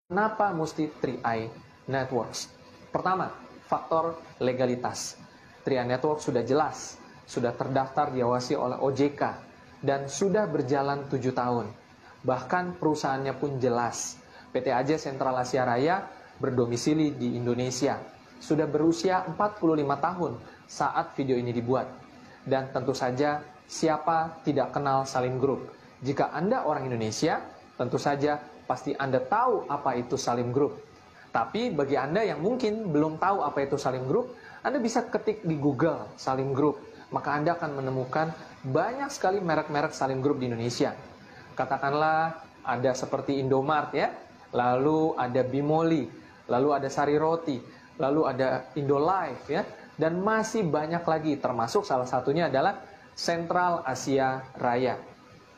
Kenapa mesti 3i Networks? Pertama, faktor legalitas. 3i Networks sudah jelas, sudah terdaftar diawasi oleh OJK, dan sudah berjalan 7 tahun. Bahkan perusahaannya pun jelas. PT AJ Sentral Asia Raya berdomisili di Indonesia. Sudah berusia 45 tahun saat video ini dibuat. Dan tentu saja, siapa tidak kenal Salim Group? Jika Anda orang Indonesia, tentu saja pasti Anda tahu apa itu Salim Group. Tapi bagi Anda yang mungkin belum tahu apa itu Salim Group, Anda bisa ketik di Google Salim Group. Maka Anda akan menemukan banyak sekali merek-merek Salim Group di Indonesia. Katakanlah ada seperti Indomart ya, lalu ada Bimoli, lalu ada Sari Roti, lalu ada Indolife ya, dan masih banyak lagi, termasuk salah satunya adalah Sentral Asia Raya.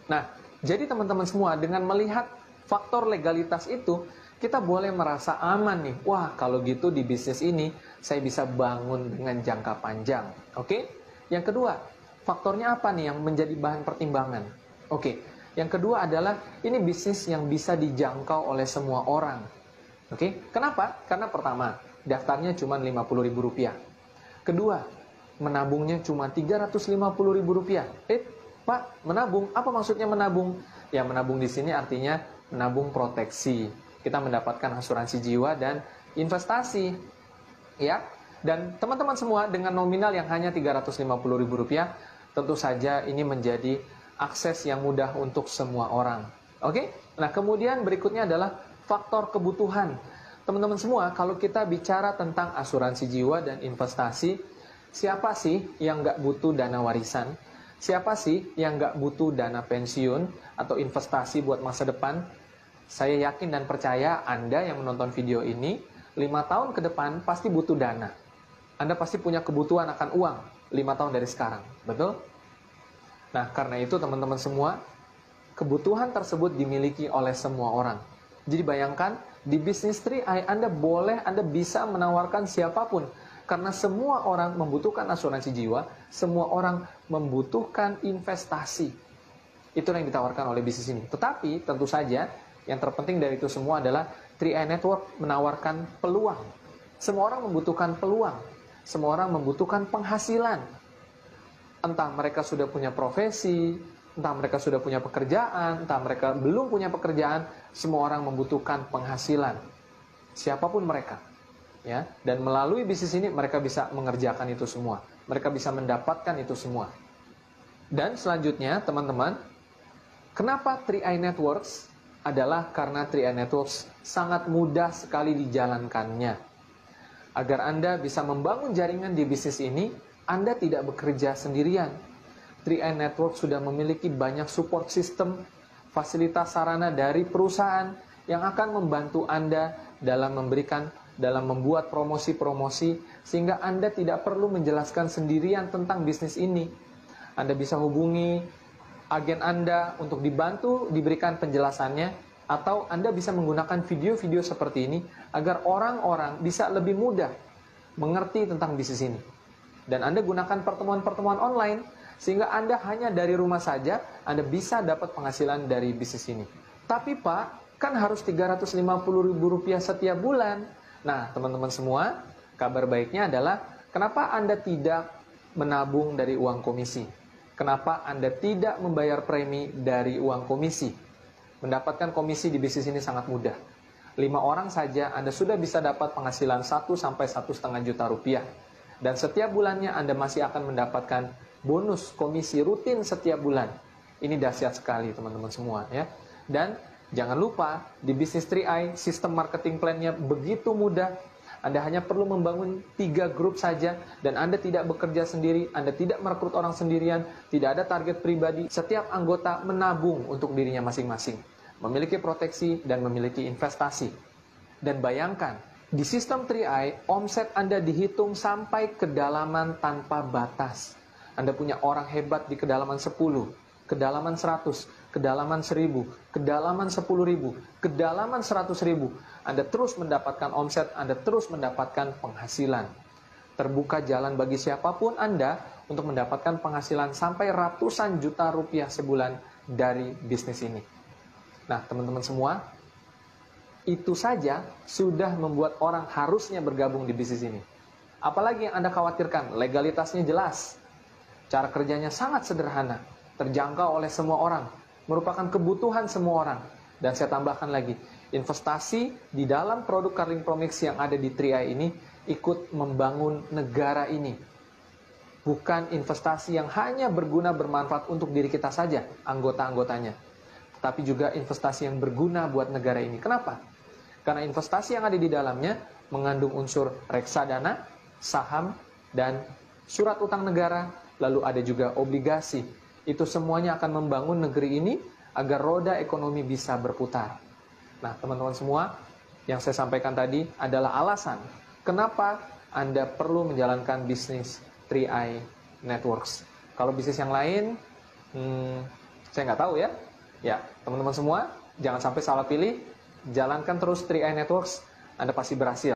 Nah, jadi teman-teman semua, dengan melihat faktor legalitas itu, kita boleh merasa aman nih. Wah, kalau gitu di bisnis ini saya bisa bangun dengan jangka panjang. Oke? Yang kedua, faktornya apa nih yang menjadi bahan pertimbangan? Oke, yang kedua adalah ini bisnis yang bisa dijangkau oleh semua orang. Oke? Kenapa? Karena pertama, daftarnya cuma Rp50.000. Kedua, menabungnya cuma Rp350.000. Pak, menabung? Apa maksudnya menabung? Ya, menabung di sini artinya menabung proteksi. Kita mendapatkan asuransi jiwa dan investasi. Ya. Dan teman-teman semua, dengan nominal yang hanya Rp350.000, tentu saja ini menjadi akses yang mudah untuk semua orang. Oke? Nah, kemudian berikutnya adalah faktor kebutuhan. Teman-teman semua, kalau kita bicara tentang asuransi jiwa dan investasi, siapa sih yang nggak butuh dana warisan? Siapa sih yang nggak butuh dana pensiun atau investasi buat masa depan? Saya yakin dan percaya Anda yang menonton video ini, 5 tahun ke depan pasti butuh dana. Anda pasti punya kebutuhan akan uang 5 tahun dari sekarang, betul? Nah, karena itu teman-teman semua, kebutuhan tersebut dimiliki oleh semua orang. Jadi bayangkan, di bisnis 3i Anda bisa menawarkan siapapun. Karena semua orang membutuhkan asuransi jiwa, semua orang membutuhkan investasi. Itulah yang ditawarkan oleh bisnis ini. Tetapi tentu saja yang terpenting dari itu semua adalah 3i Network menawarkan peluang. Semua orang membutuhkan peluang. Semua orang membutuhkan penghasilan. Entah mereka sudah punya profesi, entah mereka sudah punya pekerjaan, entah mereka belum punya pekerjaan, semua orang membutuhkan penghasilan. Siapapun mereka. Ya, dan melalui bisnis ini mereka bisa mengerjakan itu semua. Mereka bisa mendapatkan itu semua. Dan selanjutnya, teman-teman, kenapa 3i Networks? Adalah karena 3i Networks sangat mudah sekali dijalankannya. Agar Anda bisa membangun jaringan di bisnis ini, Anda tidak bekerja sendirian. 3i Networks sudah memiliki banyak support system, fasilitas sarana dari perusahaan yang akan membantu Anda dalam membuat promosi-promosi, sehingga Anda tidak perlu menjelaskan sendirian tentang bisnis ini. Anda bisa hubungi agen Anda untuk dibantu diberikan penjelasannya, atau Anda bisa menggunakan video-video seperti ini agar orang-orang bisa lebih mudah mengerti tentang bisnis ini. Dan Anda gunakan pertemuan-pertemuan online sehingga Anda hanya dari rumah saja Anda bisa dapat penghasilan dari bisnis ini. Tapi Pak, kan harus Rp350.000 setiap bulan. Nah, teman-teman semua, kabar baiknya adalah kenapa Anda tidak menabung dari uang komisi? Kenapa Anda tidak membayar premi dari uang komisi? Mendapatkan komisi di bisnis ini sangat mudah. 5 orang saja Anda sudah bisa dapat penghasilan 1 sampai 1,5 juta rupiah. Dan setiap bulannya Anda masih akan mendapatkan bonus komisi rutin setiap bulan. Ini dahsyat sekali teman-teman semua ya. Dan jangan lupa di bisnis 3i sistem marketing plan-nya begitu mudah. Anda hanya perlu membangun 3 grup saja, dan Anda tidak bekerja sendiri, Anda tidak merekrut orang sendirian, tidak ada target pribadi. Setiap anggota menabung untuk dirinya masing-masing, memiliki proteksi dan memiliki investasi. Dan bayangkan, di sistem 3i, omset Anda dihitung sampai kedalaman tanpa batas. Anda punya orang hebat di kedalaman 10, kedalaman 100, kedalaman 1000, kedalaman 10.000, kedalaman 100.000. Anda terus mendapatkan omset, Anda terus mendapatkan penghasilan. Terbuka jalan bagi siapapun Anda untuk mendapatkan penghasilan sampai ratusan juta rupiah sebulan dari bisnis ini. Nah, teman-teman semua, Itu saja sudah membuat orang harusnya bergabung di bisnis ini. Apalagi yang Anda khawatirkan, legalitasnya jelas, cara kerjanya sangat sederhana, terjangkau oleh semua orang, merupakan kebutuhan semua orang. Dan saya tambahkan lagi, investasi di dalam produk Carling Promix yang ada di 3i ini ikut membangun negara ini. Bukan investasi yang hanya berguna bermanfaat untuk diri kita saja, anggota-anggotanya, tapi juga investasi yang berguna buat negara ini. Kenapa? Karena investasi yang ada di dalamnya mengandung unsur reksadana, saham, dan surat utang negara, lalu ada juga obligasi. Itu semuanya akan membangun negeri ini agar roda ekonomi bisa berputar. Nah, teman-teman semua, yang saya sampaikan tadi adalah alasan kenapa Anda perlu menjalankan bisnis 3i Networks. Kalau bisnis yang lain, saya nggak tahu ya. Ya, teman-teman semua, jangan sampai salah pilih. Jalankan terus 3i Networks, Anda pasti berhasil.